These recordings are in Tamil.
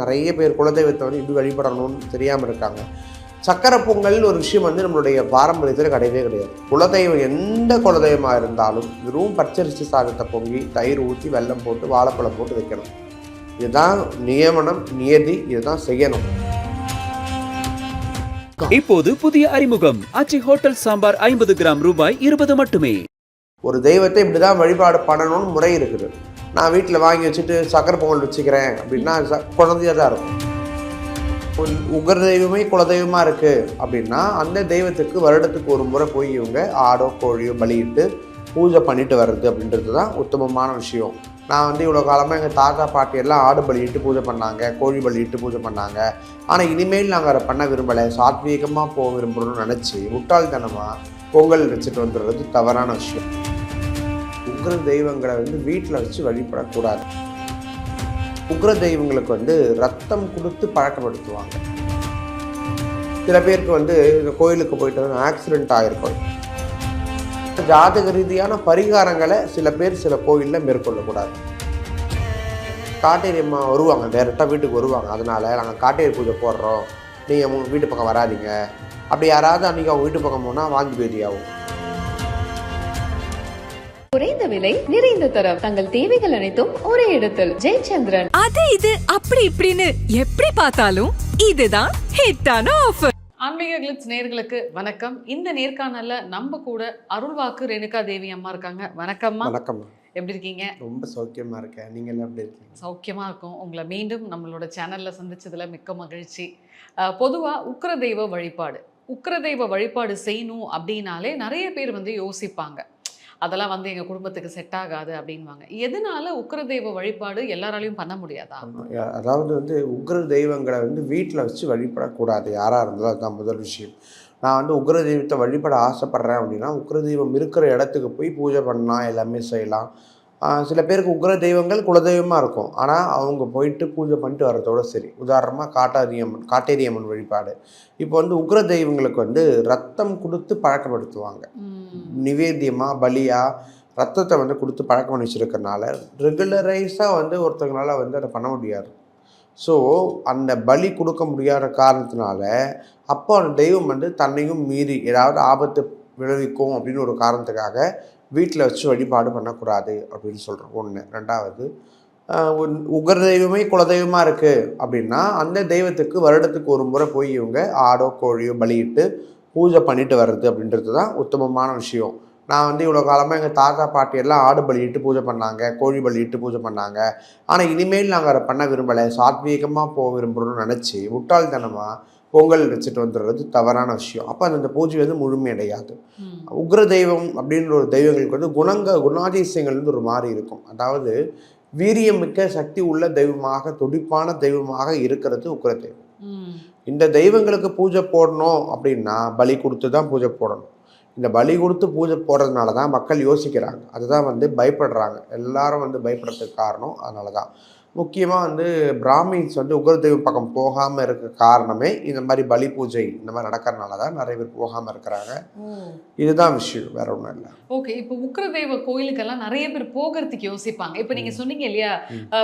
நிறைய பேர் குலதெய்வத்தை வந்து இப்படி வழிபடணும்னு தெரியாமல் இருக்காங்க. சக்கரை பொங்கல்னு ஒரு விஷயம் வந்து நம்மளுடைய பாரம்பரியத்தில் கிடையவே கிடையாது. குலதெய்வம் எந்த குலதெய்வமாக இருந்தாலும் வெறும் பச்சரிசி சாதத்தை பொங்கி தயிர் ஊற்றி வெல்லம் போட்டு வாழைப்பழம் போட்டு வைக்கணும். இதுதான் நியமனம், நியதி. இதுதான் செய்யணும். இப்போது புதிய அறிமுகம் ஆச்சி ஹோட்டல் சாம்பார் 50 கிராம் ரூபாய் 20 மட்டுமே. ஒரு தெய்வத்தை இப்படி தான் வழிபாடு பண்ணணும்னு முறை இருக்குது. நான் வீட்டில் வாங்கி வச்சுட்டு சக்கரை பொங்கல் வச்சுக்கிறேன் அப்படின்னா குழந்தையாக தான் இருக்கும். உகர தெய்வமே குலதெய்வமாக இருக்குது அப்படின்னா அந்த தெய்வத்துக்கு வருடத்துக்கு ஒரு முறை போய் இவங்க ஆடோ கோழியோ பலியிட்டு பூஜை பண்ணிட்டு வர்றது அப்படின்றது தான் உத்தமமான விஷயம். நான் வந்து இவ்வளோ காலமாக எங்கள் தாத்தா பாட்டி எல்லாம் ஆடு பலியிட்டு பூஜை பண்ணாங்க, கோழி பலியிட்டு பூஜை பண்ணாங்க. ஆனால் இனிமேல் நாங்கள் அதை பண்ண விரும்பலை, சாத்வீகமாக போக விரும்பணும்னு நினச்சி முட்டாள்தனமாக பொங்கல் வச்சுட்டு வந்துடுறது தவறான விஷயம். உக்ர தெய்வங்களை வந்து வீட்டில் வச்சு வழிபடக்கூடாது. உக்ர தெய்வங்களுக்கு வந்து ரத்தம் கொடுத்து பழக்கப்படுத்துவாங்க. சில பேருக்கு வந்து இந்த கோயிலுக்கு போயிட்டு ஆக்சிடென்ட் ஆகிருக்கும். ஜாதக ரீதியான பரிகாரங்களை சில பேர் சில கோயிலில் மேற்கொள்ளக்கூடாது. காட்டேரி அம்மா வருவாங்க, டேரெக்டாக வீட்டுக்கு வருவாங்க. அதனால் நாங்கள் காட்டேரி பூஜை போடுறோம், நீங்கள் உங்கள் வீட்டு பக்கம் வராதிங்க. அப்படி யாராவது அன்றைக்கி அவங்க வீட்டு பக்கம் போனால் வாங்கி பேதியாகும். குறைந்த விலை, நிறைந்த தரம், தங்கள் தேவைகள் அனைத்தும் ஒரே இடத்தில். ஜெயச்சந்திரன். அது இது அப்படி இப்படின்னு எப்படி பார்த்தாலும் இதுதான் ஹிட்டான ஆஃபர். ஆன்மீக கிளிட்ஸ் நேயர்களுக்கு வணக்கம். இந்த நேர்காணல்ல நம்ம கூட அருள்வாக்கு ரேணுகா தேவி அம்மா இருக்காங்க. வணக்கம்மா. வணக்கம். எப்படி இருக்கீங்க? ரொம்ப சௌக்கியமாக இருக்கேன். நீங்கள் எல்லாம் எப்படி இருக்கீங்க? சௌக்கியமாக இருக்கும். உங்களை மீண்டும் நம்மளோட சேனலில் சந்திச்சதில் மிக்க மகிழ்ச்சி. பொதுவாக உக்ர தெய்வ வழிபாடு, உக்ர தெய்வ வழிபாடு செய்யணும் அப்படின்னாலே நிறைய பேர் வந்து யோசிப்பாங்க, அதெல்லாம் வந்து எங்கள் குடும்பத்துக்கு செட் ஆகாது அப்படின்வாங்க. எதனால உக்ர தெய்வ வழிபாடு எல்லாராலையும் பண்ண முடியாதா? அதாவது வந்து உக்ர தெய்வங்களை வந்து வீட்டில் வச்சு வழிபடக்கூடாது யாராக இருந்தாலும். அதுதான் முதல் விஷயம். நான் வந்து உக்ர தெய்வத்தை வழிபட ஆசைப்பட்றேன் அப்படின்னா உக்ர தெய்வம் இருக்கிற இடத்துக்கு போய் பூஜை பண்ணலாம், எல்லாமே செய்யலாம். சில பேருக்கு உக்ர தெய்வங்கள் குலதெய்வமாக இருக்கும், ஆனால் அவங்க போயிட்டு பூஜை பண்ணிட்டு வர்றதோட சரி. உதாரணமாக காட்டேரி அம்மன் வழிபாடு. இப்போ வந்து உக்ர தெய்வங்களுக்கு வந்து ரத்தம் கொடுத்து பழக்கப்படுத்துவாங்க. நிவேத்தியமாக பலியாக ரத்தத்தை வந்து கொடுத்து பழக்கம் பண்ணி வச்சுருக்கறனால ரெகுலரைஸாக வந்து ஒருத்தவங்களால் வந்து அதை பண்ண முடியாது. ஸோ அந்த பலி கொடுக்க முடியாத காரணத்தினால அப்போ அந்த தெய்வம் வந்து தன்னையும் மீறி ஏதாவது ஆபத்து விளைவிக்கும் அப்படின்னு ஒரு காரணத்துக்காக வீட்டில் வச்சு வழிபாடு பண்ணக்கூடாது அப்படின்னு சொல்கிறோம். ஒன்று. ரெண்டாவது, உகர தெய்வமே குலதெய்வமாக இருக்குது அப்படின்னா அந்த தெய்வத்துக்கு வருடத்துக்கு ஒரு முறை போய் இவங்க ஆடோ கோழியோ பலியிட்டு பூஜை பண்ணிட்டு வர்றது அப்படின்றது தான் உத்தமமான விஷயம். நான் வந்து இவ்வளோ காலமாக எங்கள் தாத்தா பாட்டி எல்லாம் ஆடு பலியிட்டு பூஜை பண்ணாங்க, கோழி பலியிட்டு பூஜை பண்ணாங்க. ஆனால் இனிமேல் நாங்கள் அதை பண்ண விரும்பலை, சாத்வீகமாக போக விரும்பணும்னு நினச்சி முட்டாள்தனமாக பொங்கல் வச்சுட்டு வந்துடுறது தவறான விஷயம். அப்போ அந்த பூஜை வந்து முழுமையடையாது. உக்ர தெய்வம் அப்படின்ற ஒரு தெய்வங்களுக்கு வந்து குணாதிசயங்கள் வந்து ஒரு மாதிரி இருக்கும். அதாவது வீரியமிக்க சக்தி உள்ள தெய்வமாக, துடிப்பான தெய்வமாக இருக்கிறது உக்ர தெய்வம். இந்த தெய்வங்களுக்கு பூஜை போடணும் அப்படின்னா பலி கொடுத்து தான் பூஜை போடணும். இந்த பலி கொடுத்து பூஜை போடுறதுனால தான் மக்கள் யோசிக்கிறாங்க, அதுதான் வந்து பயப்படுறாங்க. எல்லாரும் வந்து பயப்படுறதுக்கு காரணம் அதனால தான். முக்கியமாக வந்து பிராமின்ஸ் வந்து உக்ர தெய்வம் பக்கம் போகாமல் இருக்க காரணமே இந்த மாதிரி பலி பூஜை இந்த மாதிரி நடக்கிறதுனால தான் நிறைய பேர் போகாமல் இருக்கிறாங்க. இதுதான் விஷயம், வேற ஒன்றும் இல்லை. ஓகே. இப்போ உக்ர தெய்வ கோயிலுக்கெல்லாம் நிறைய பேர் போகிறதுக்கு யோசிப்பாங்க. இப்போ நீங்கள் சொன்னீங்க இல்லையா,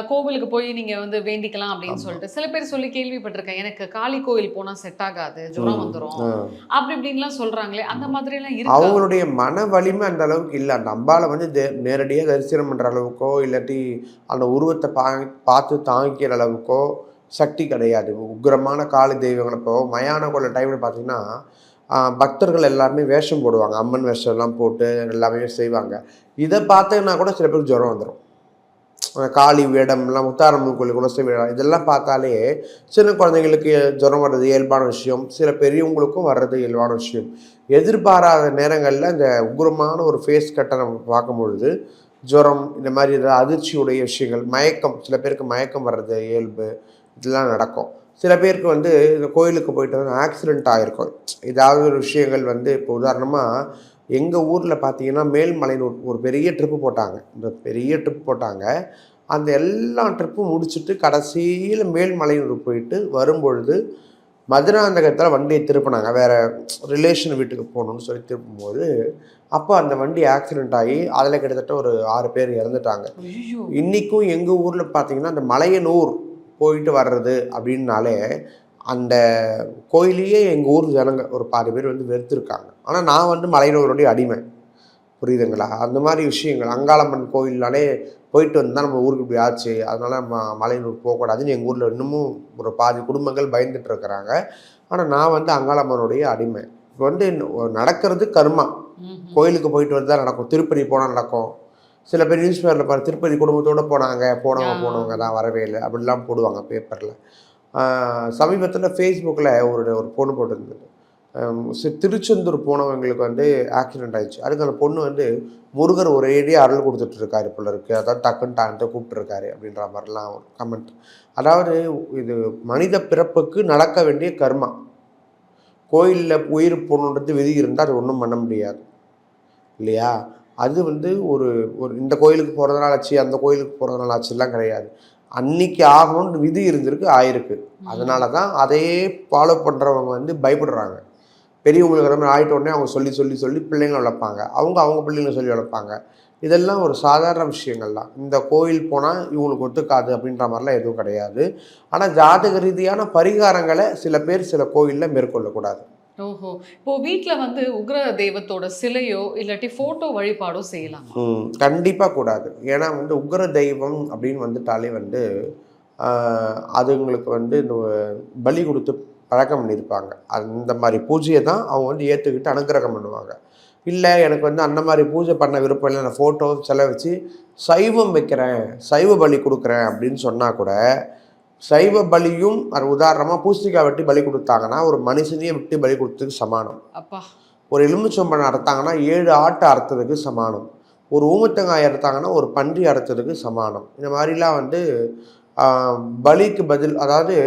கோவிலுக்கு போய் நீங்கள் வந்து வேண்டிக்கலாம் அப்படின்னு சொல்லிட்டு. சில பேர் சொல்லி கேள்விப்பட்டிருக்கேன், எனக்கு காளி கோயில் போனால் செட் ஆகாது, ஜுரம் வந்துடும் அப்படி இப்படின்லாம் சொல்கிறாங்களே, அந்த மாதிரிலாம் இருக்கு. அவங்களுடைய மன வலிமை அந்த அளவுக்கு இல்லை. அந்த அம்பாவை வந்து நேரடியாக தரிசனம் பண்ணுற அளவுக்கோ இல்லாட்டி அந்த உருவத்தை பார்த்து தாங்கிக்கிற அளவுக்கோ சக்தி கிடையாது. உக்கிரமான காளி தெய்வங்களை இப்போ மயான கொள்ள டைமில் பார்த்தீங்கன்னா பக்தர்கள் எல்லாருமே வேஷம் போடுவாங்க, அம்மன் வேஷம் எல்லாம் போட்டு எல்லாமே செய்வாங்க. இதை பார்த்தீங்கன்னா கூட சில பேருக்கு ஜுரம் வந்துடும். காளி வேடம்லாம் முத்தாரம்மன் கோயில் குலசை வேடம் இதெல்லாம் பார்த்தாலே சின்ன குழந்தைங்களுக்கு ஜுரம் வர்றது இயல்பான விஷயம், சில பெரியவங்களுக்கும் வர்றது இயல்பான விஷயம். எதிர்பாராத நேரங்களில் இந்த உக்கிரமான ஒரு ஃபேஸ் கட்டை நம்ம பார்க்கும்பொழுது ஜுரம், இந்த மாதிரி ஏதாவது அதிர்ச்சியுடைய விஷயங்கள், மயக்கம், சில பேருக்கு மயக்கம் வர்றது இயல்பு, இதெல்லாம் நடக்கும். சில பேருக்கு வந்து இந்த கோயிலுக்கு போயிட்டு வந்து ஆக்சிடென்ட் ஆகிருக்கும். ஏதாவது ஒரு விஷயங்கள் வந்து இப்போ உதாரணமாக எங்கள் ஊரில் பார்த்தீங்கன்னா மேல்மலைன்னு ஒரு பெரிய ட்ரிப்பு போட்டாங்க. இந்த பெரிய ட்ரிப் போட்டாங்க. அந்த எல்லா ட்ரிப்பும் முடிச்சுட்டு கடைசியில் மேல்மலையூர் போயிட்டு வரும்பொழுது மதுராந்தகத்தில் வண்டியை திருப்பினாங்க. வேறு ரிலேஷன் வீட்டுக்கு போகணுன்னு சொல்லி திருப்பும்போது அப்போ அந்த வண்டி ஆக்சிடென்ட் ஆகி அதில் கிட்டத்தட்ட ஒரு 6 பேர் இறந்துட்டாங்க. இன்றைக்கும் எங்கள் ஊரில் பார்த்தீங்கன்னா அந்த மலையனூர் போயிட்டு வர்றது அப்படின்னாலே அந்த கோயிலையே எங்கள் ஊர் ஜனங்க ஒரு பாதி பேர் வந்து வெறுத்துருக்காங்க. ஆனால் நான் வந்து மலையனூருடைய அடிமை, புரியுதுங்களா? அந்த மாதிரி விஷயங்கள் அங்காளம்மன் கோயில்னாலே போயிட்டு வந்து தான் நம்ம ஊருக்கு இப்படி ஆச்சு, அதனால் நம்ம மலையனூர் போகக்கூடாதுன்னு எங்கள் ஊரில் இன்னமும் ஒரு பாதி குடும்பங்கள் பயந்துட்டு இருக்கிறாங்க. ஆனால் நான் வந்து அங்காளம்மனுடைய அடிமை. இப்போ வந்து நடக்கிறது கர்மா. கோயிலுக்கு போயிட்டு வந்து தான் நடக்கும். திருப்பதி போனால் நடக்கும். சில பேர் நியூஸ் பேப்பரில் பாரு, திருப்பதி குடும்பத்தோடு போனவங்க தான் வரவே இல்லை அப்படிலாம் போடுவாங்க பேப்பரில். சமீபத்தில் ஃபேஸ்புக்கில் ஒரு பொண்ணு போட்டிருந்தது. திருச்செந்தூர் போனவங்களுக்கு வந்து ஆக்சிடென்ட் ஆயிடுச்சு. அதுக்கு அந்த பொண்ணு வந்து முருகர் ஒரேடியாக அருள் கொடுத்துட்ருக்காரு போல இருக்குது, அதாவது டக்குன்னு டான்ட்டு கூப்பிட்டுருக்காரு அப்படின்ற மாதிரிலாம் ஒரு கமெண்ட். அதாவது இது மனித பிறப்புக்கு நடக்க வேண்டிய கர்மா. கோயிலில் உயிர் போகணுன்றது விதி இருந்தால் அது ஒன்றும் பண்ண முடியாது இல்லையா? அது வந்து ஒரு இந்த கோயிலுக்கு போகிறதுனால ஆச்சு, அந்த கோயிலுக்கு போகிறதுனால ஆச்சுலாம் கிடையாது. அன்னைக்கு ஆகணும்னு விதி இருந்திருக்கு, ஆயிருக்கு. அதனால தான் அதையே ஃபாலோ பண்ணுறவங்க வந்து பயப்படுறாங்க. பெரியவங்களுக்கு எல்லாமே ஆகிட்ட உடனே அவங்க சொல்லி பிள்ளைங்களை வளர்ப்பாங்க. அவங்க பிள்ளைங்களை சொல்லி வளர்ப்பாங்க. இதெல்லாம் ஒரு சாதாரண விஷயங்கள் தான். இந்த கோயில் போனால் இவங்களுக்கு ஒத்துக்காது அப்படின்ற மாதிரிலாம் எதுவும் கிடையாது. ஆனால் ஜாதக ரீதியான பரிகாரங்களை சில பேர் சில கோயிலில் மேற்கொள்ளக்கூடாது. ஓஹோ, இப்போ வீட்டில் வந்து உக்ர தெய்வத்தோட சிலையோ இல்லாட்டி ஃபோட்டோ வழிபாடோ செய்யலாம்? கண்டிப்பாக கூடாது. ஏன்னா வந்து உக்ர தெய்வம் அப்படின்னு வந்துட்டாலே வந்து அதுங்களுக்கு வந்து இந்த பலி கொடுத்து பழக்கம் பண்ணியிருப்பாங்க. அந்த மாதிரி பூஜையை தான் அவங்க வந்து ஏற்றுக்கிட்டு அனுக்கிரகம் பண்ணுவாங்க. இல்லை எனக்கு வந்து அந்த மாதிரி பூஜை பண்ண விருப்பம் இல்லை, நான் ஃபோட்டோ செலவு வச்சு சைவம் வைக்கிறேன், சைவ பலி கொடுக்குறேன் அப்படின்னு சொன்னால் கூட, சைவ பலியும் அது உதாரணமாக பூசணிக்காய் வெட்டி பலி கொடுத்தாங்கன்னா ஒரு மனுஷனையே விட்டு பலி கொடுத்ததுக்கு சமானம். அப்பா, ஒரு எலுமிச்சம்பழம் அறுத்தாங்கன்னா 7 ஆட்டை அறுத்ததுக்கு சமானம். ஒரு ஊமத்தங்காய் அறுத்தாங்கன்னா ஒரு பன்றி அறுத்ததுக்கு சமானம். இந்த மாதிரிலாம் வந்து பலிக்கு பதில், அதாவது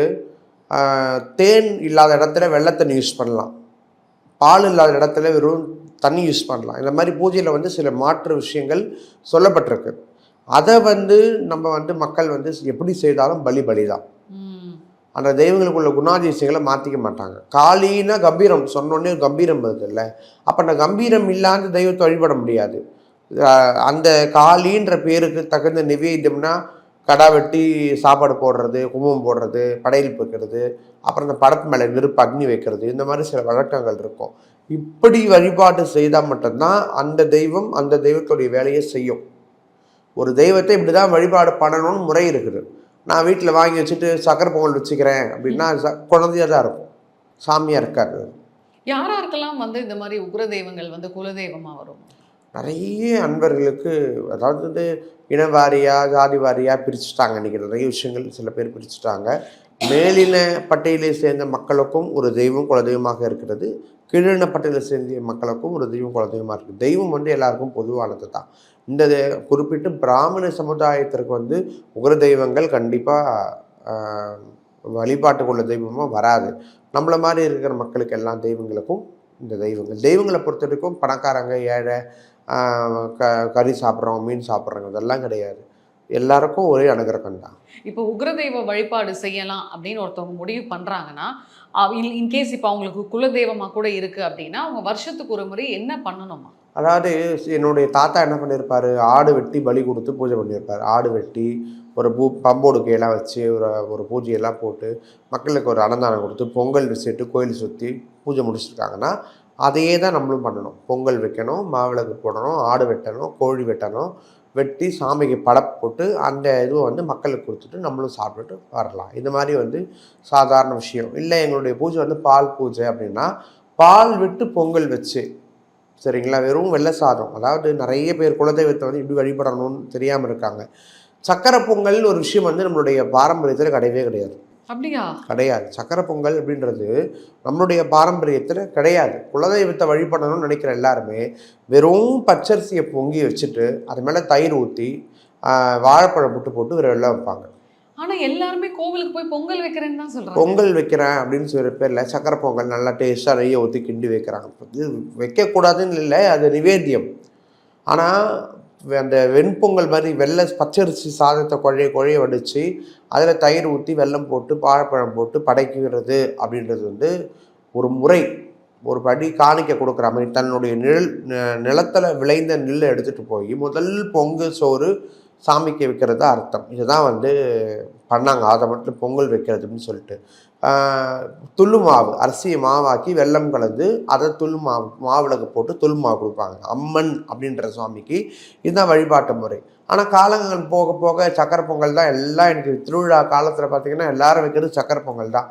தேன் இல்லாத இடத்துல வெள்ளை தண்ணி யூஸ் பண்ணலாம், பால் இல்லாத இடத்துல வெறும் தண்ணி யூஸ் பண்ணலாம். இந்த மாதிரி பூஜையில் வந்து சில மாற்று விஷயங்கள் சொல்லப்பட்டிருக்கு. அதை வந்து நம்ம வந்து மக்கள் வந்து எப்படி செய்தாலும் பலி தான். அந்த தெய்வங்களுக்குள்ள குணாதிசயங்களை மாற்றிக்க மாட்டாங்க. காளின்னா கம்பீரம், சொன்னோடனே கம்பீரம் வருது இல்லை? அப்போ அந்த கம்பீரம் இல்லாத தெய்வத்தை வழிபட முடியாது. அந்த காளின்ற பேருக்கு தகுந்த நிவேத்தியம்னா கடா வெட்டி சாப்பாடு போடுறது, குங்குமம் போடுறது, படையல் வைக்கிறது, அப்புறம் இந்த படப்பு மேலே நெருப்பு அக்னி வைக்கிறது, இந்த மாதிரி சில வழக்கங்கள் இருக்கும். இப்படி வழிபாடு செய்தால் மட்டும்தான் அந்த தெய்வம் அந்த தெய்வத்துடைய வேலையை செய்யும். ஒரு தெய்வத்தை இப்படி தான் வழிபாடு பண்ணணும்னு முறை இருக்குது. நான் வீட்டில் வாங்கி வச்சுட்டு சக்கரை பொங்கல் வச்சுக்கிறேன் அப்படின்னா குழந்தையாக தான் இருக்கும், சாமியாக இருக்காது. யாராருக்கெல்லாம் வந்து இந்த மாதிரி உக்ர தெய்வங்கள் வந்து குலதெய்வமாக வரும்? நிறைய அன்பர்களுக்கு, அதாவது வந்து இனவாரியாக ஜாதி வாரியாக பிரிச்சுட்டாங்க. இன்றைக்கி நிறைய விஷயங்கள் சில பேர் பிரிச்சுட்டாங்க. மேலின பட்டியலை சேர்ந்த மக்களுக்கும் ஒரு தெய்வம் குலதெய்வமாக இருக்கிறது, கீழின பட்டியலை சேர்ந்த மக்களுக்கும் ஒரு தெய்வம் குலதெய்வமாக இருக்குது. தெய்வம் வந்து எல்லாருக்கும் பொதுவானது தான். இந்த குறிப்பிட்டு பிராமண சமுதாயத்திற்கு வந்து உக்ர தெய்வங்கள் கண்டிப்பாக வழிபாட்டுக்குள்ள தெய்வமாக வராது. நம்மளை மாதிரி இருக்கிற மக்களுக்கு எல்லா தெய்வங்களுக்கும் இந்த தெய்வங்களை பொறுத்த வரைக்கும் பணக்காரங்க ஏழை கறி சாப்பிட்றவங்க மீன் சாப்பிட்றவங்க இதெல்லாம் கிடையாது. எல்லாருக்கும் ஒரே அனுகிரகம் தான். இப்போ உக்ரதெய்வ வழிபாடு செய்யலாம் அப்படின்னு ஒருத்தவங்க முடிவு பண்ணுறாங்கன்னா, இன்கேஸ் இப்போ அவங்களுக்கு குலதெய்வமாக கூட இருக்குது அப்படின்னா அவங்க வருஷத்துக்கு ஒரு முறை என்ன பண்ணணுமா? அதாவது என்னுடைய தாத்தா என்ன பண்ணியிருப்பார், ஆடு வெட்டி பலி கொடுத்து பூஜை பண்ணியிருப்பார். ஆடு வெட்டி ஒரு பம்போடுக்கையெல்லாம் வச்சு ஒரு பூஜையெல்லாம் போட்டு மக்களுக்கு ஒரு அன்னதானம் கொடுத்து பொங்கல் வச்சுட்டு கோயில் சுற்றி பூஜை முடிச்சிருக்காங்கன்னா அதையே தான் நம்மளும் பண்ணணும். பொங்கல் வைக்கணும், மாவிளக்கு போடணும், ஆடு வெட்டணும், கோழி வெட்டணும், வெட்டி சாமிக்கு படப்பு போட்டு அந்த இதுவை வந்து மக்களுக்கு கொடுத்துட்டு நம்மளும் சாப்பிட்டுட்டு வரலாம். இந்த மாதிரி வந்து சாதாரண விஷயம். இல்லை எங்களுடைய பூஜை வந்து பால் பூஜை அப்படின்னா பால் விட்டு பொங்கல் வச்சு, சரிங்களா, வெறும் வெள்ளை சாதம். அதாவது நிறைய பேர் குலதெய்வத்தை வந்து இப்படி வழிபடணும்னு தெரியாமல் இருக்காங்க. சக்கரை பொங்கல்னு ஒரு விஷயம் வந்து நம்மளுடைய பாரம்பரியத்தில் கிடையவே கிடையாது. அப்படியா? கிடையாது. சக்கரை பொங்கல் அப்படின்றது நம்மளுடைய பாரம்பரியத்தில் கிடையாது. குலதெய்வத்தை வழிபடணும்னு நினைக்கிற எல்லாருமே வெறும் பச்சரிசியை பொங்கி வச்சுட்டு அது மேலே தயிர் ஊற்றி வாழைப்பழம் போட்டு ஒரு வெள்ளை வைப்பாங்க. ஆனால் எல்லாருமே கோவிலுக்கு போய் பொங்கல் வைக்கிறேன்னு தான் சொல்கிறாங்க. பொங்கல் வைக்கிறேன் அப்படின்னு சொல்கிற பேரில் சக்கரை பொங்கல் நல்லா டேஸ்ட்டாக நெய்யை ஊற்றி கிண்டி வைக்கிறாங்க. இது வைக்கக்கூடாதுன்னு இல்லை, அது நிவேத்தியம். ஆனால் அந்த வெண்பொங்கல் மாதிரி வெள்ளை பச்சரிசி சாதத்தை குழைய வடித்து அதில் தயிர் ஊற்றி வெல்லம் போட்டு வாழைப்பழம் போட்டு படைக்கிறது அப்படின்றது வந்து ஒரு முறை. ஒரு படி காணிக்க கொடுக்குற மாதிரி தன்னுடைய நிலத்தில் விளைந்த நெல்லை எடுத்துகிட்டு போய் முதல் பொங்கு சோறு சாமிக்கு வைக்கிறது அர்த்தம். இதுதான் வந்து பண்ணாங்க. அதை மட்டும் பொங்கல் வைக்கிறதுன்னு சொல்லிட்டு துள்ளு மாவு, அரிசியை மாவாக்கி வெல்லம் கலந்து அதை துள்ளு மாவுலகு போட்டு துள்ளு மாவு கொடுப்பாங்க. அம்மன் அப்படின்ற சுவாமிக்கு இதுதான் வழிபாட்டு முறை. ஆனால் காலங்கள் போக போக சக்கரை பொங்கல் தான் எல்லாம். எனக்கு திருவிழா காலத்தில் பார்த்திங்கன்னா எல்லாரும் வைக்கிறது சக்கரை பொங்கல் தான்.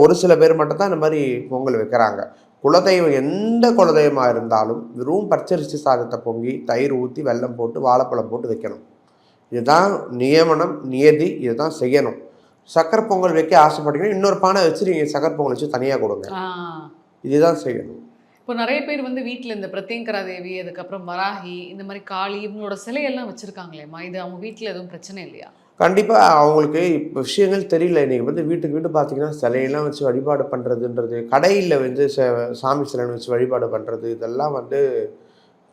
ஒரு சில பேர் மட்டும்தான் இந்த மாதிரி பொங்கல் வைக்கிறாங்க. குலதெய்வம் எந்த குலதெய்வமாக இருந்தாலும் வெறும் பச்சரிசி சாதத்தை பொங்கி தயிர் ஊற்றி வெல்லம் போட்டு வாழைப்பழம் போட்டு வைக்கணும். இதுதான் நியமனம், நியதி. இதுதான் செய்யணும். சக்கரை பொங்கல் வைக்க ஆசைப்பட்டீங்கன்னா இன்னொரு பானை வச்சு நீங்கள் சக்கரை பொங்கல் வச்சு தனியாக கொடுங்க. இதுதான் செய்யணும். இப்போ நிறைய பேர் வந்து வீட்டில் இந்த பிரத்யங்கரா தேவி, அதுக்கப்புறம் வராகி, இந்த மாதிரி காளி இவங்களோட சிலையெல்லாம் வச்சுருக்காங்களேம்மா. இது அவங்க வீட்டில் எதுவும் பிரச்சனை இல்லையா? கண்டிப்பாக அவங்களுக்கு இப்போ விஷயங்கள் தெரியல. இன்றைக்கி வந்து வீட்டுக்கு வீட்டு பார்த்தீங்கன்னா சிலையெல்லாம் வச்சு வழிபாடு பண்ணுறதுன்றது, கடையில் வந்து சாமி சிலைன்னு வச்சு வழிபாடு பண்ணுறது, இதெல்லாம் வந்து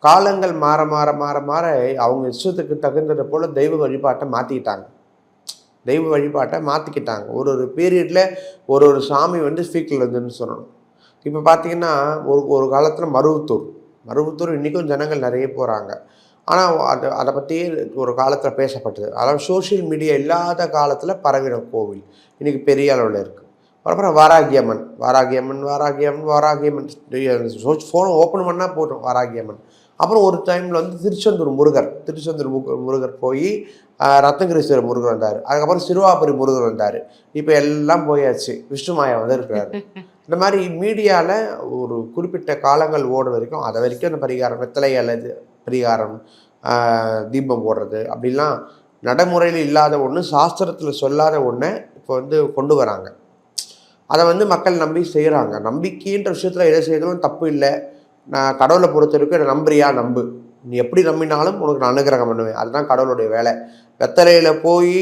காலங்கள் மாற மாற மாற மாற அவங்க இஷ்டத்துக்கு தகுந்தது போல் தெய்வ வழிபாட்டை மாற்றிக்கிட்டாங்க. தெய்வ வழிபாட்டை மாற்றிக்கிட்டாங்க. ஒரு பீரியடில் ஒரு சாமி வந்து ஸ்பீக்கில் இருந்துன்னு சொல்லணும். இப்போ பார்த்தீங்கன்னா ஒரு காலத்தில் மருவத்தூர் இன்றைக்கும் ஜனங்கள் நிறைய போகிறாங்க. ஆனால் அதை பற்றியே ஒரு காலத்தில் பேசப்பட்டது. அதாவது சோஷியல் மீடியா இல்லாத காலத்தில் பரவின கோவில் இன்றைக்கி பெரிய அளவில் இருக்குது. அப்புறம் வாராகியம்மன் ஃபோனை ஓப்பன் பண்ணால் போட்டோம் வாராகியம்மன். அப்புறம் ஒரு டைமில் வந்து திருச்செந்தூர் முருகர் போய் ரத்னகிரீஸ்வரர் முருகர் வந்தார். அதுக்கப்புறம் சிறுவாபுரி முருகர் வந்தார். இப்போ எல்லாம் போயாச்சு, விஷ்ணுமாயா வந்து இருக்கிறாரு. இந்த மாதிரி மீடியாவில் ஒரு குறிப்பிட்ட காலங்கள் ஓட வரைக்கும் அதை வரைக்கும் அந்த பரிகாரம், வெத்தலை அல்லது பரிகாரம், தீபம் போடுறது அப்படிலாம் நடைமுறையில் இல்லாத ஒன்று, சாஸ்திரத்தில் சொல்லாத ஒன்றை இப்போ வந்து கொண்டு வராங்க. அதை வந்து மக்கள் நம்பி செய்கிறாங்க. நம்பிக்கைன்ற விஷயத்தில் எதை செய்யணும் தப்பு இல்லை. நான் கடவுளை பொறுத்த வரைக்கும் நம்புறியா நம்பு, நீ எப்படி நம்பினாலும் உனக்கு நான் அனுகிரகம் பண்ணுவேன். அதுதான் கடவுளுடைய வேலை. வெத்தலையில் போய்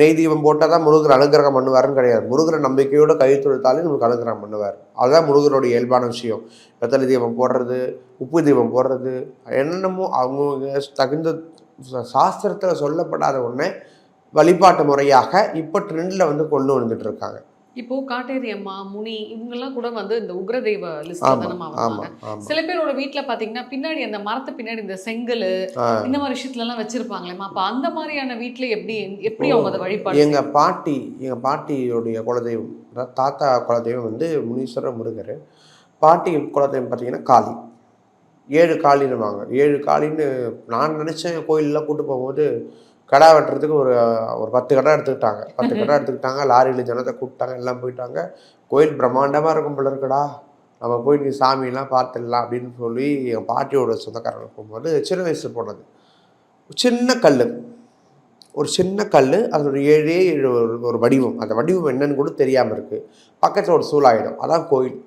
நெய் தீபம் போட்டால் தான் முருகர் அனுகிரகம் பண்ணுவாருன்னு கிடையாது. முருகரை நம்பிக்கையோடு கை தொழுத்தாலே நமக்கு அனுகிரகம் பண்ணுவார். அதுதான் முருகருடைய இயல்பான விஷயம். வெத்தலை தீபம் போடுறது, உப்பு தீபம் போடுறது, என்னென்னமோ அவங்க தகுந்த சாஸ்திரத்தில் சொல்லப்படாத ஒன்றை வழிபாட்டு முறையாக இப்போ ட்ரெண்டில் வந்து கொண்டு வந்துட்டு இருக்காங்க. இப்போ காட்டேரி அம்மா, முனி இவங்கெல்லாம் கூட வந்து இந்த உக்ரதெய்வ லிஸ்ட்ல தானமா வந்தாங்க. சில பேரோட வீட்டுல பாத்தீங்கன்னா பின்னாடி அந்த மரத்து பின்னாடி இந்த செங்கல் இந்த மாதிரி விஷயத்துல எல்லாம் வச்சிருப்பாங்களேம்மா. அப்ப அந்த மாதிரியான வீட்டுல எப்படி அவங்க அதை வழிபாடு? எங்க பாட்டியோடைய குலதெய்வம், தாத்தா குலதெய்வம் வந்து முனீஸ்வரர் முருகர். பாட்டி குலதெய்வம் பார்த்தீங்கன்னா காளி. 7 காளின்னுவாங்க. 7 காளின்னு நான் நினச்சேன். கோயிலெலாம் கூட்டு போகும்போது கடை வெட்டுறதுக்கு ஒரு 10 கடை எடுத்துக்கிட்டாங்க. 10 கடை எடுத்துக்கிட்டாங்க. லாரியில் ஜனத்தை கூப்பிட்டாங்க, எல்லாம் போயிட்டாங்க. கோயில் பிரம்மாண்டமாக இருக்கும் போல இருக்குடா, நம்ம போய் நீ சாமியெல்லாம் பார்த்துடலாம் அப்படின்னு சொல்லி என் பாட்டியோட சொந்தக்காரங்க போகும்போது சின்ன வயசில் போனது. ஒரு சின்ன கல், அதோட 7 ஒரு வடிவம். அந்த வடிவம் என்னன்னு கூட தெரியாமல் இருக்குது. பக்கத்தில் ஒரு சூழாயிடும், அதான் கோயில்.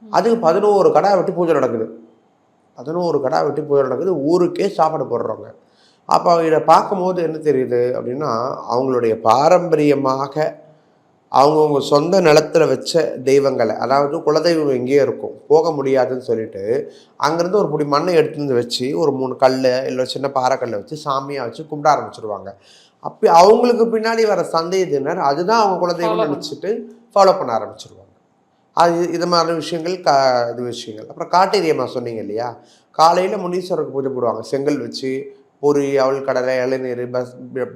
அதுக்கு 11 கடை வெட்டி பூஜை நடக்குது. 11 கடை வெட்டி பூஜை நடக்குது. ஊருக்கே சாப்பாடு போடுறவங்க. அப்போ இதை பார்க்கும்போது என்ன தெரியுது அப்படின்னா, அவங்களுடைய பாரம்பரியமாக அவங்கவுங்க சொந்த நிலத்தில் வச்ச தெய்வங்களை, அதாவது குலதெய்வம் எங்கேயோ இருக்கும், போக முடியாதுன்னு சொல்லிட்டு அங்கேருந்து ஒரு பிடி மண்ணை எடுத்துருந்து வச்சு ஒரு 3 கல் இல்லை சின்ன பாறைக்கல்லை வச்சு சாமியாக வச்சு கும்பிட ஆரம்பிச்சிருவாங்க. அப்போ அவங்களுக்கு பின்னாடி வர சந்தேகத்தினர் அதுதான் அவங்க குலதெய்வம் நினச்சிட்டு ஃபாலோ பண்ண ஆரம்பிச்சிருவாங்க. இது மாதிரி விஷயங்கள். அப்புறம் காட்டேரியம்மா சொன்னீங்க இல்லையா, காலையில் முனீஸ்வரருக்கு பூஜை போடுவாங்க. செங்கல் வச்சு பொரி, அவள் கடலை, இளநீர்,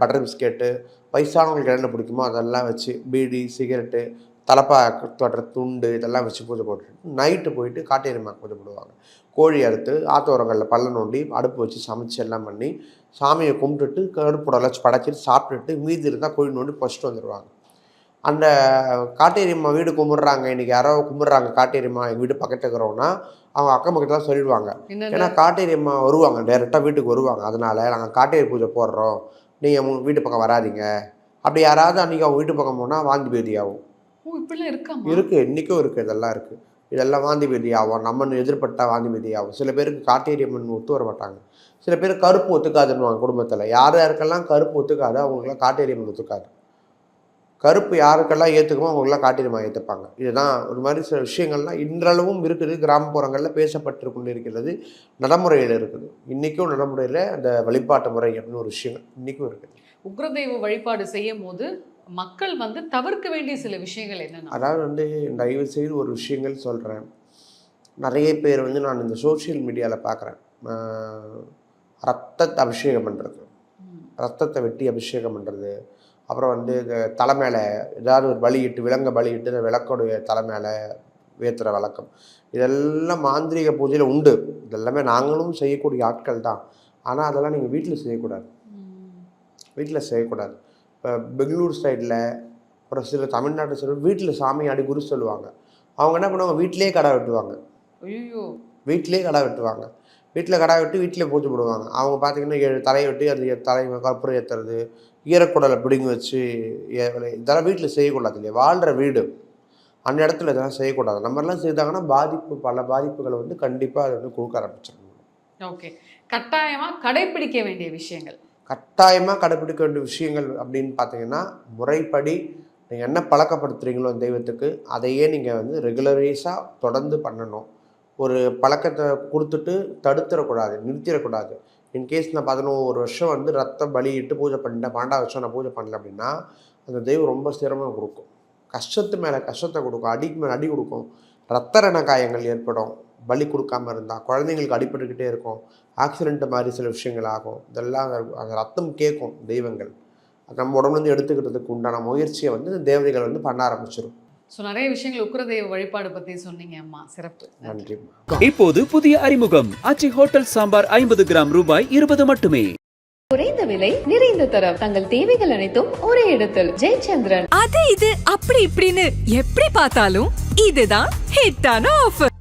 பட்டர் பிஸ்கெட்டு, வயசானவங்களுக்கு என்னென்ன பிடிக்குமோ அதெல்லாம் வச்சு, பீடி, சிகரெட்டு, தலப்பா தொடுற துண்டு இதெல்லாம் வச்சு பூஜை போட்டுட்டு நைட்டு போயிட்டு காட்டேரியம்மா பூஜை போடுவாங்க. கோழி அறுத்து ஆத்தோரங்களில் பள்ளம் நோண்டி அடுப்பு வச்சு சமைச்சு எல்லாம் பண்ணி சாமியை கும்பிட்டுட்டு கருப்புடலை வச்சு படைச்சிட்டு சாப்பிட்டுட்டு மீதி இருந்தால் கோழி நோண்டி பொசிட்டு வந்துடுவாங்க. அந்த காட்டேரியம்மா வீடு கும்பிட்றாங்க, இன்றைக்கி யாரோ கும்பிட்றாங்க காட்டேரியம்மா எங்கள் வீடு பக்கத்தில் இருக்கிறோன்னா அவங்க அக்கம் பக்கத்தில் சொல்லிடுவாங்க. ஏன்னா காட்டேரியம்மா வருவாங்க, டைரெக்டாக வீட்டுக்கு வருவாங்க. அதனால் நாங்கள் காட்டேரி பூஜை போடுறோம், நீங்கள் வீட்டு பக்கம் வராதிங்க. அப்படி யாராவது அன்றைக்கி அவங்க வீட்டு பக்கம் போனால் வாந்தி பேதி ஆகும். இருக்குது, இன்றைக்கும் இருக்குது, இதெல்லாம் இருக்குது. இதெல்லாம் வாந்தி பேதி ஆகும். நம்ம எதிர்பட்டால் வாந்தி பேதி ஆகும். சில பேருக்கு காட்டேரியம்மன் ஒத்து வர மாட்டாங்க. சில பேருக்கு கருப்பு ஒத்துக்காதுன்னுவாங்க. குடும்பத்தில் யாருக்கெல்லாம் கருப்பு ஒத்துக்காது அவங்களுக்குலாம் காட்டேரியம்மன் ஒத்துக்காது. கருப்பு யாருக்கெல்லாம் ஏற்றுக்குமோ அவங்களுக்குலாம் காட்டேரியம்மா ஏற்றுப்பாங்க. இதுதான் ஒரு மாதிரி சில விஷயங்கள்லாம் இன்றளவும் இருக்குது. கிராமப்புறங்களில் பேசப்பட்டு கொண்டு இருக்கிறது, நடைமுறையில் இருக்குது. இன்றைக்கும் நடைமுறையில் அந்த வழிபாட்டு முறை அப்படின்னு ஒரு விஷயங்கள் இன்றைக்கும் இருக்குது. உக்ரதெய்வ வழிபாடு செய்யும் போது மக்கள் வந்து தவிர்க்க வேண்டிய சில விஷயங்கள் என்னென்ன? அதாவது வந்து தயவு செய்து ஒரு விஷயங்கள் சொல்கிறேன். நிறைய பேர் வந்து நான் இந்த சோஷியல் மீடியாவில் பார்க்குறேன், ரத்தத்தை அபிஷேகம் பண்ணுறது, ரத்தத்தை வெட்டி அபிஷேகம் பண்ணுறது, அப்புறம் வந்து இந்த தலை மேலே ஏதாவது ஒரு பலியிட்டு விலங்கை பலியிட்டு இந்த விளக்கோடைய தலை மேலே ஏற்றுற வழக்கம் இதெல்லாம் மாந்திரீக பூஜையில் உண்டு. இதெல்லாமே நாங்களும் செய்யக்கூடிய ஆட்கள் தான். ஆனால் அதெல்லாம் நீங்கள் வீட்டில் செய்யக்கூடாது. வீட்டில் செய்யக்கூடாது. இப்போ பெங்களூர் சைடில் அப்புறம் சில தமிழ்நாட்டு சைடு வீட்டில் சாமி ஆடி குரு சொல்லுவாங்க. அவங்க என்ன பண்ணுவாங்க, வீட்டிலேயே கடை வெட்டுவாங்க. ஐயோ, வீட்டிலேயே கடை வெட்டுவாங்க. வீட்டில் கடை வெட்டி வீட்டிலே பூஜை போடுவாங்க. அவங்க பார்த்தீங்கன்னா 7 தலையை வெட்டி அந்த தலை கற்பூரம் ஏற்றுறது, ஈரக்குடலை பிடுங்கி வச்சு இதெல்லாம் வீட்டில் செய்யக்கூடாது இல்லையா. வாழ்கிற வீடு அந்த இடத்துல இதெல்லாம் செய்யக்கூடாது. நம்மளாம் செய்தாங்கன்னா பல பாதிப்புகளை வந்து கண்டிப்பாக அதை வந்து கொடுக்க ஆரம்பிச்சிடணும். ஓகே, கட்டாயமாக கடைப்பிடிக்க வேண்டிய விஷயங்கள். கட்டாயமாக கடைப்பிடிக்க வேண்டிய விஷயங்கள் அப்படின்னு பார்த்தீங்கன்னா, முறைப்படி நீங்கள் என்ன பழக்கப்படுத்துகிறீங்களோ தெய்வத்துக்கு அதையே நீங்கள் வந்து ரெகுலரைஸாக தொடர்ந்து பண்ணணும். ஒரு பழக்கத்தை கொடுத்துட்டு தடுத்துடக்கூடாது, நிறுத்திடக்கூடாது. இன்கேஸ் நான் 11 வருஷம் வந்து ரத்தம் பலியிட்டு பூஜை பண்ணிட்டேன், 12 வருஷம் நான் பூஜை பண்ணல அப்படின்னா அந்த தெய்வம் ரொம்ப சிரமம் கொடுக்கும். கஷ்டத்து மேலே கஷ்டத்தை கொடுக்கும், அடிக்கு மேலே அடி கொடுக்கும், ரத்த ரண காயங்கள் ஏற்படும். பலி கொடுக்காமல் இருந்தால் குழந்தைங்களுக்கு அடிபட்டுக்கிட்டே இருக்கும், ஆக்சிடென்ட் மாதிரி சில விஷயங்கள் ஆகும். இதெல்லாம் அந்த ரத்தம் கேட்கும் தெய்வங்கள். நம்ம உடம்புலேருந்து எடுத்துக்கிட்டதுக்கு உண்டான முயற்சியை வந்து இந்த தேவதைகள் வந்து பண்ண ஆரம்பிச்சிடும். ஸோ நிறைய விஷயங்கள் உக்கிரதெய்வ வழிபாடு பற்றி சொன்னீங்க அம்மா, சிறப்பு. நன்றி. இப்போது புதிய அறிமுகம் ஆச்சி ஹோட்டல் சாம்பார் 50 கிராம் ரூபாய் 20 மட்டுமே. குறைந்த விலை நிறைந்த தரம் தங்கள் தேவைகள் அனைத்தும் ஒரே இடத்தில். ஜெயச்சந்திரன். அது இது அப்படி இப்படின்னு எப்படி பார்த்தாலும் இதுதான் ஹிட்டான ஆஃபர்.